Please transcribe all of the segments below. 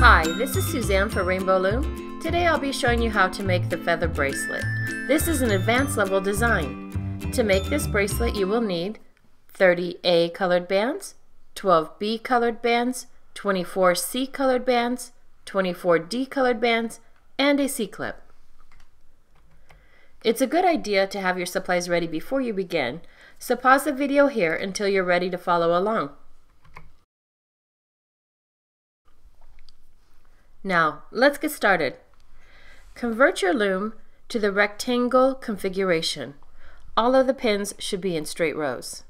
Hi, this is Suzanne for Rainbow Loom. Today I'll be showing you how to make the feather bracelet. This is an advanced level design. To make this bracelet you will need 30 A colored bands, 12 B colored bands, 24 C colored bands, 24 D colored bands, and a C-clip. It's a good idea to have your supplies ready before you begin, so pause the video here until you're ready to follow along. Now, let's get started. Convert your loom to the rectangle configuration. All of the pins should be in straight rows.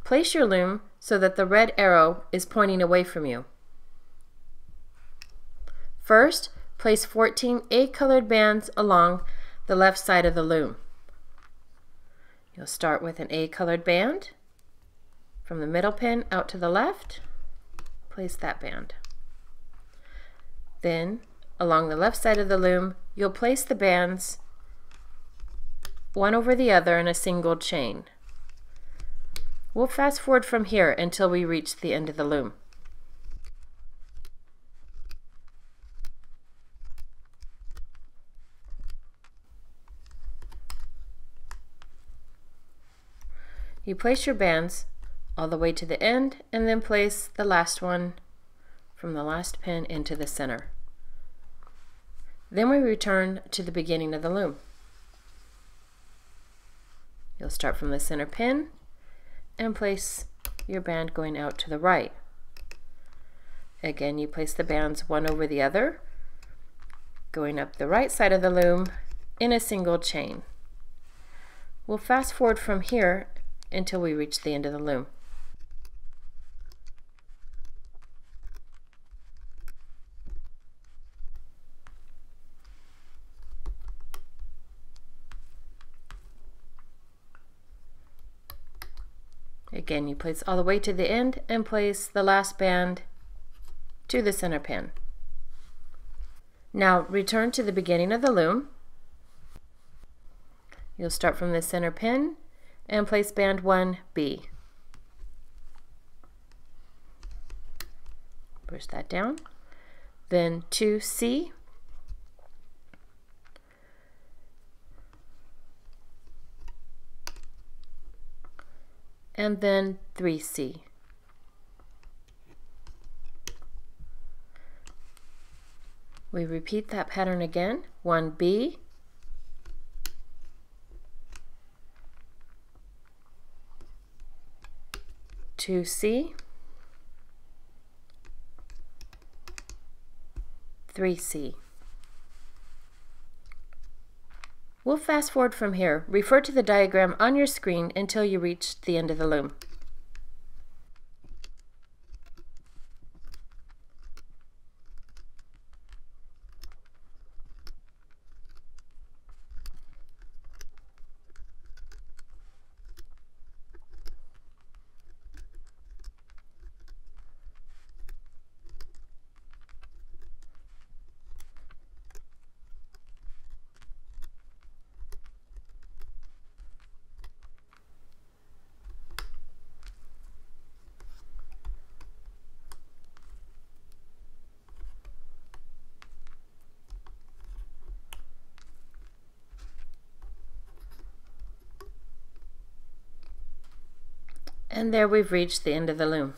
Place your loom so that the red arrow is pointing away from you. First, place 14 A colored bands along the left side of the loom. You'll start with an A colored band. From the middle pin out to the left, place that band. Then, along the left side of the loom, you'll place the bands one over the other in a single chain. We'll fast forward from here until we reach the end of the loom. You place your bands all the way to the end and then place the last one from the last pin into the center. Then we return to the beginning of the loom. You'll start from the center pin and place your band going out to the right. Again, you place the bands one over the other, going up the right side of the loom in a single chain. We'll fast forward from here until we reach the end of the loom. Again, you place all the way to the end and place the last band to the center pin. Now return to the beginning of the loom. You'll start from the center pin and place band 1B. Push that down. Then 2C. And then 3C. We repeat that pattern again. 1B, 2C, 3C. We'll fast forward from here. Refer to the diagram on your screen until you reach the end of the loom. And there we've reached the end of the loom.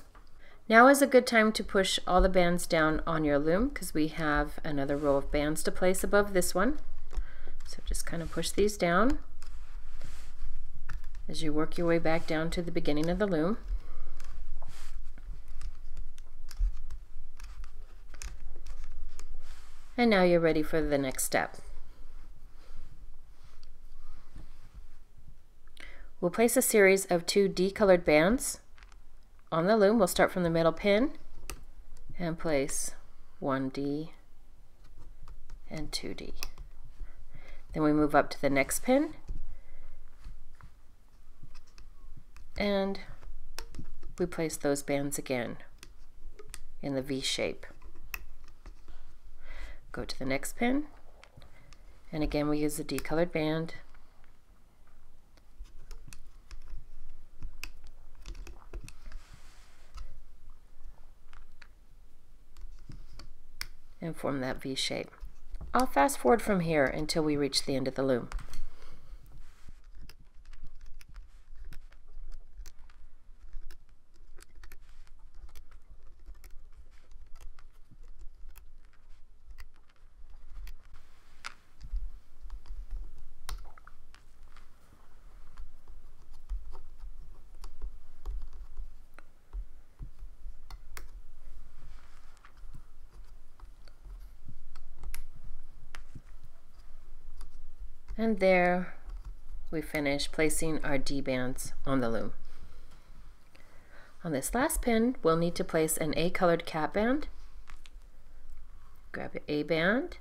Now is a good time to push all the bands down on your loom because we have another row of bands to place above this one. So just kind of push these down as you work your way back down to the beginning of the loom. And now you're ready for the next step. We'll place a series of 2 D colored bands on the loom. We'll start from the middle pin and place 1D and 2D. Then we move up to the next pin and we place those bands again in the V shape. Go to the next pin and again we use the D colored band. and form that V shape. I'll fast forward from here until we reach the end of the loom. And there we finish placing our D bands on the loom. On this last pin, we'll need to place an A colored cap band. Grab an A band,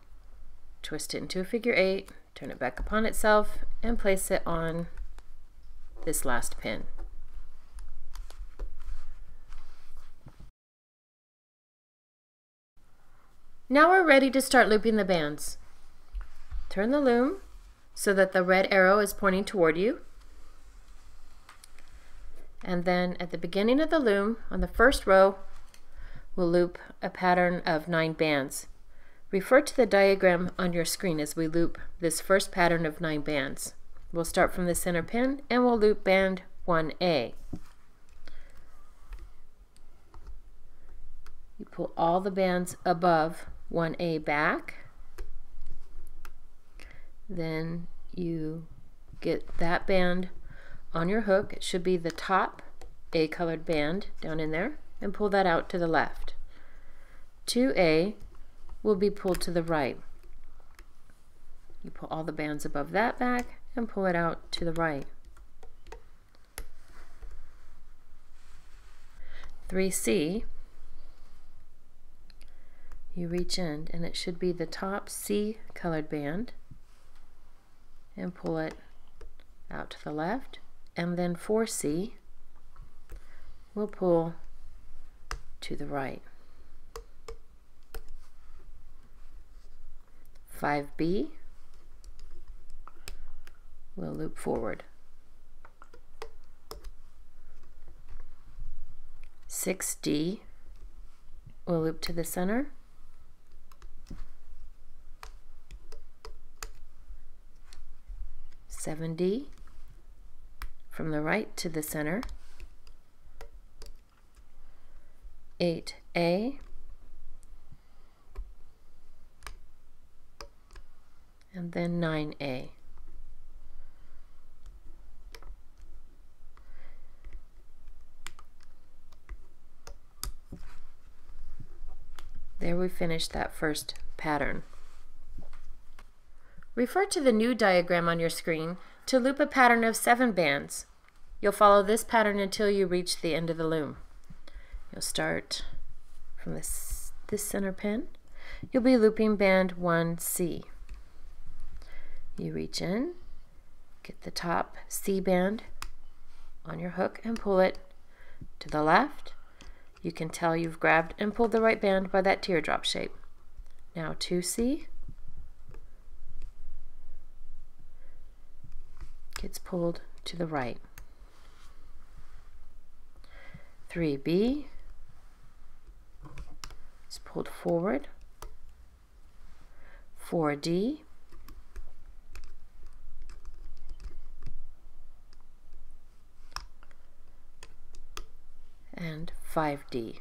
twist it into a figure 8, turn it back upon itself, and place it on this last pin. Now we're ready to start looping the bands. Turn the loom so that the red arrow is pointing toward you. And then at the beginning of the loom, on the first row, we'll loop a pattern of 9 bands. Refer to the diagram on your screen as we loop this first pattern of 9 bands. We'll start from the center pin and we'll loop band 1A. You pull all the bands above 1A back. Then you get that band on your hook. It should be the top A colored band down in there, and pull that out to the left. 2A will be pulled to the right. You pull all the bands above that back and pull it out to the right. 3C, you reach in and it should be the top C colored band, and pull it out to the left, and then 4C will pull to the right. 5B will loop forward. 6D will loop to the center. 7D from the right to the center. 8A and then 9A. There we finished that first pattern. Refer to the new diagram on your screen to loop a pattern of 7 bands. You'll follow this pattern until you reach the end of the loom. You'll start from this center pin. You'll be looping band 1C. You reach in, get the top C band on your hook and pull it to the left. You can tell you've grabbed and pulled the right band by that teardrop shape. Now 2C gets pulled to the right. 3B is pulled forward. 4D and 5D.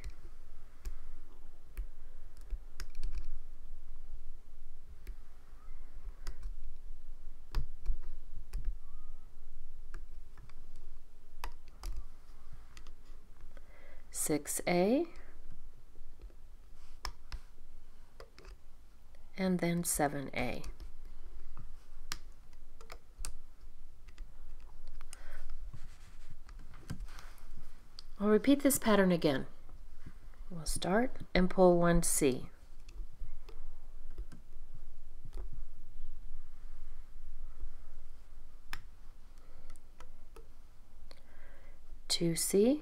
Six A and then 7A. I'll repeat this pattern again. We'll start and pull 1C. 2C,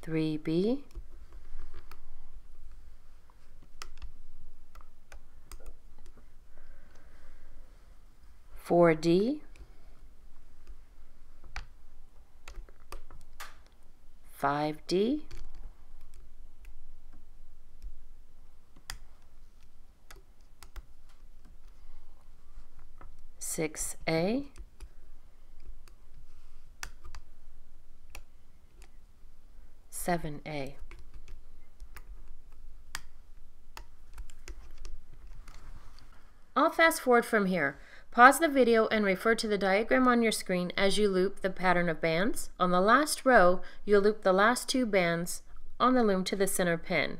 3B, 4D, 5D, 6A, 7A. I'll fast forward from here. Pause the video and refer to the diagram on your screen as you loop the pattern of bands. On the last row, you'll loop the last 2 bands on the loom to the center pin.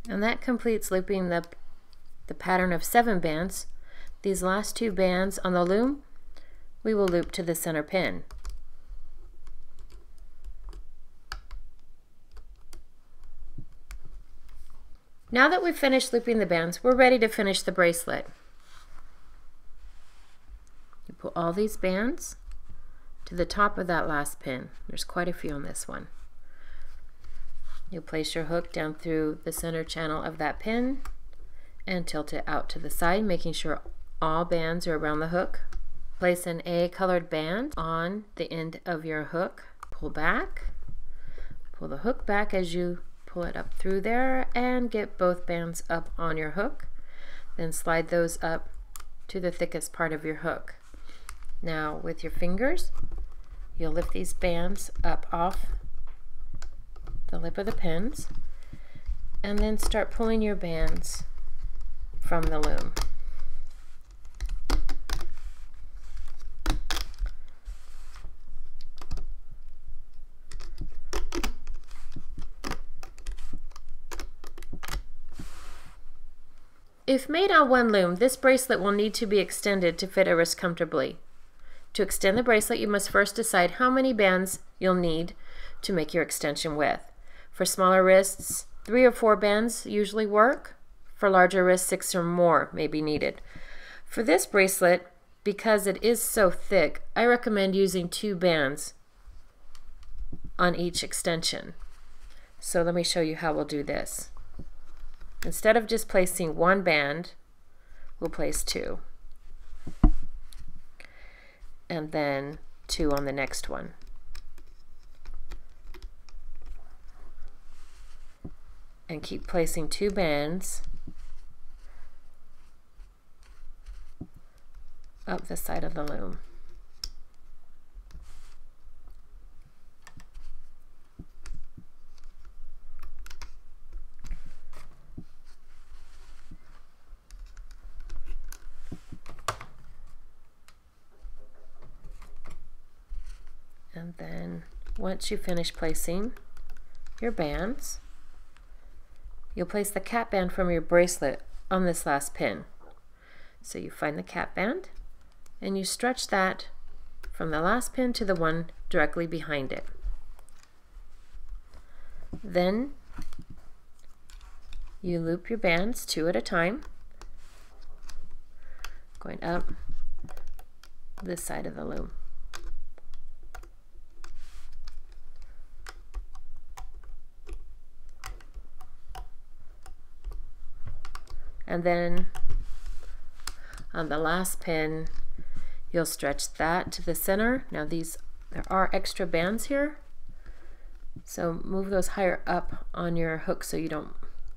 And that completes looping the pattern of 7 bands. These last 2 bands on the loom, we will loop to the center pin. Now that we've finished looping the bands, we're ready to finish the bracelet. You put all these bands to the top of that last pin. There's quite a few on this one. You'll place your hook down through the center channel of that pin and tilt it out to the side, making sure all bands are around the hook. Place an A colored band on the end of your hook. Pull back. Pull the hook back as you pull it up through there and get both bands up on your hook. Then slide those up to the thickest part of your hook. Now with your fingers, you'll lift these bands up off the lip of the pins and then start pulling your bands from the loom. If made on one loom, this bracelet will need to be extended to fit a wrist comfortably. To extend the bracelet, you must first decide how many bands you'll need to make your extension width. For smaller wrists, 3 or 4 bands usually work. For larger wrists, 6 or more may be needed. For this bracelet, because it is so thick, I recommend using 2 bands on each extension. So let me show you how we'll do this. Instead of just placing 1 band, we'll place 2. And then 2 on the next one. And keep placing 2 bands up the side of the loom. And then once you finish placing your bands, you'll place the cap band from your bracelet on this last pin. So you find the cap band and you stretch that from the last pin to the one directly behind it. you loop your bands 2 at a time, going up this side of the loom. And then on the last pin, you'll stretch that to the center. Now there are extra bands here, so move those higher up on your hook so you don't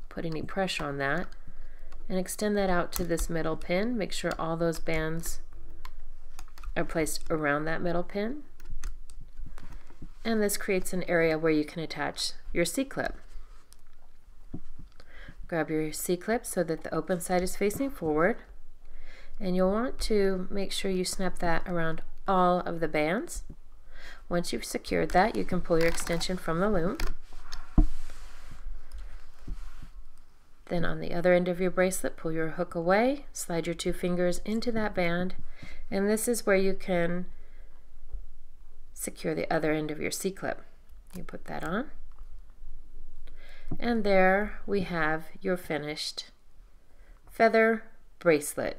put any pressure on that, and extend that out to this middle pin. Make sure all those bands are placed around that middle pin, and this creates an area where you can attach your C-clip. Grab your C-clip so that the open side is facing forward, and you'll want to make sure you snap that around all of the bands. Once you've secured that, you can pull your extension from the loom. Then on the other end of your bracelet, pull your hook away, slide your 2 fingers into that band, and this is where you can secure the other end of your C-clip. You put that on, and there we have your finished feather bracelet.